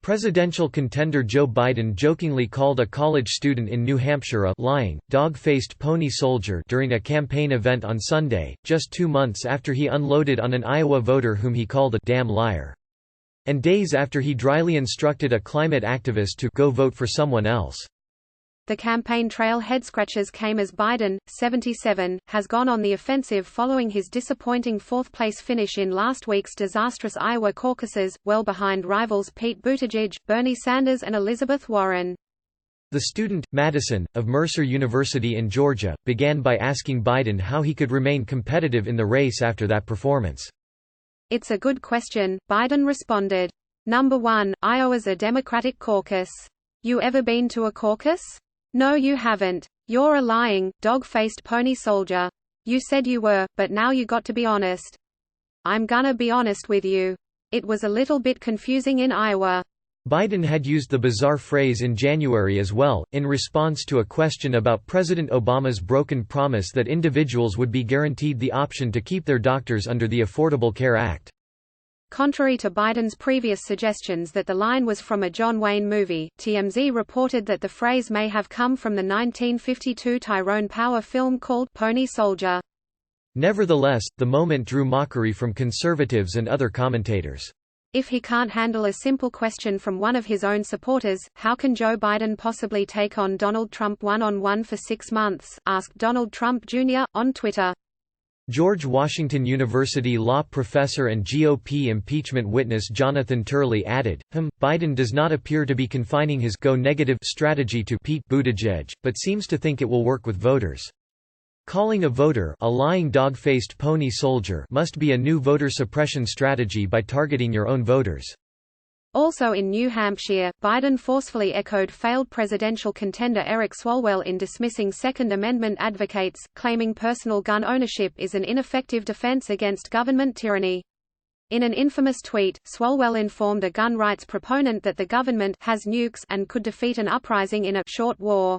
Presidential contender Joe Biden jokingly called a college student in New Hampshire a lying, dog-faced pony soldier during a campaign event on Sunday, just 2 months after he unloaded on an Iowa voter whom he called a damn liar. And days after he dryly instructed a climate activist to go vote for someone else. The campaign trail head-scratchers came as Biden, 77, has gone on the offensive following his disappointing fourth-place finish in last week's disastrous Iowa caucuses, well behind rivals Pete Buttigieg, Bernie Sanders and Elizabeth Warren. The student, Madison, of Mercer University in Georgia, began by asking Biden how he could remain competitive in the race after that performance. "It's a good question," Biden responded. "Number 1, Iowa's a Democratic caucus. You ever been to a caucus? No, you haven't. You're a lying, dog-faced pony soldier. You said you were, but now you got to be honest. I'm gonna be honest with you. It was a little bit confusing in Iowa." Biden had used the bizarre phrase in January as well, in response to a question about President Obama's broken promise that individuals would be guaranteed the option to keep their doctors under the Affordable Care Act. Contrary to Biden's previous suggestions that the line was from a John Wayne movie, TMZ reported that the phrase may have come from the 1952 Tyrone Power film called Pony Soldier. Nevertheless, the moment drew mockery from conservatives and other commentators. If he can't handle a simple question from one of his own supporters, how can Joe Biden possibly take on Donald Trump one-on-one for 6 months, asked Donald Trump Jr., on Twitter. George Washington University law professor and GOP impeachment witness Jonathan Turley added, Biden does not appear to be confining his go negative strategy to Pete Buttigieg, but seems to think it will work with voters. Calling a voter a lying dog-faced pony soldier must be a new voter suppression strategy by targeting your own voters. Also in New Hampshire, Biden forcefully echoed failed presidential contender Eric Swalwell in dismissing Second Amendment advocates, claiming personal gun ownership is an ineffective defense against government tyranny. In an infamous tweet, Swalwell informed a gun rights proponent that the government has nukes and could defeat an uprising in a short war.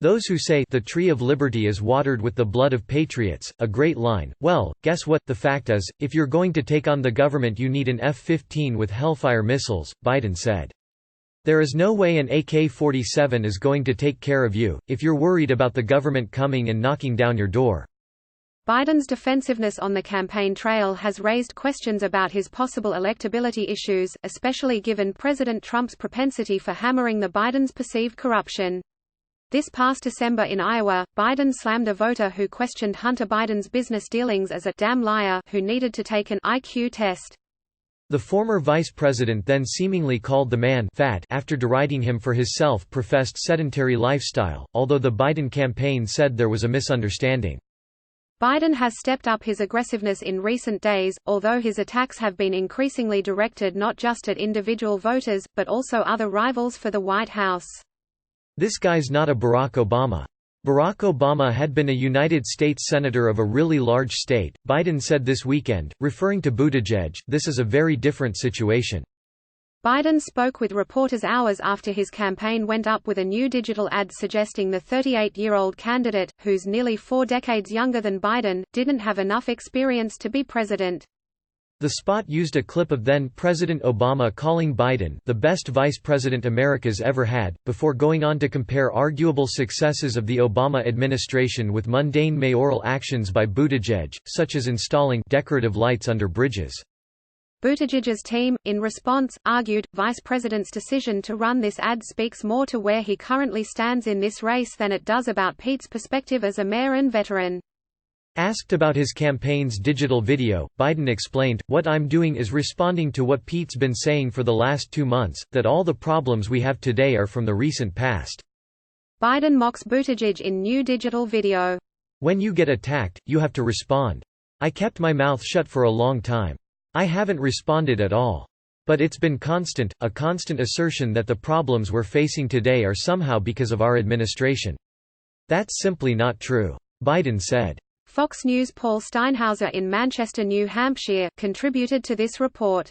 Those who say the tree of liberty is watered with the blood of patriots, a great line. Well, guess what, the fact is, if you're going to take on the government you need an F-15 with Hellfire missiles, Biden said. There is no way an AK-47 is going to take care of you, if you're worried about the government coming and knocking down your door. Biden's defensiveness on the campaign trail has raised questions about his possible electability issues, especially given President Trump's propensity for hammering the Biden's perceived corruption. This past December in Iowa, Biden slammed a voter who questioned Hunter Biden's business dealings as a damn liar who needed to take an IQ test. The former vice president then seemingly called the man fat after deriding him for his self-professed sedentary lifestyle, although the Biden campaign said there was a misunderstanding. Biden has stepped up his aggressiveness in recent days, although his attacks have been increasingly directed not just at individual voters, but also other rivals for the White House. This guy's not a Barack Obama. Barack Obama had been a United States Senator of a really large state, Biden said this weekend, referring to Buttigieg. This is a very different situation. Biden spoke with reporters hours after his campaign went up with a new digital ad suggesting the 38-year-old candidate, who's nearly 4 decades younger than Biden, didn't have enough experience to be president. The spot used a clip of then-President Obama calling Biden the best vice president America's ever had, before going on to compare arguable successes of the Obama administration with mundane mayoral actions by Buttigieg, such as installing decorative lights under bridges. Buttigieg's team, in response, argued, Vice President's decision to run this ad speaks more to where he currently stands in this race than it does about Pete's perspective as a mayor and veteran. Asked about his campaign's digital video, Biden explained, "What I'm doing is responding to what Pete's been saying for the last 2 months, that all the problems we have today are from the recent past." Biden mocks Buttigieg in new digital video. "When you get attacked, you have to respond. I kept my mouth shut for a long time. I haven't responded at all. But it's been constant, a constant assertion that the problems we're facing today are somehow because of our administration. That's simply not true," Biden said. Fox News' Paul Steinhauser in Manchester, New Hampshire, contributed to this report.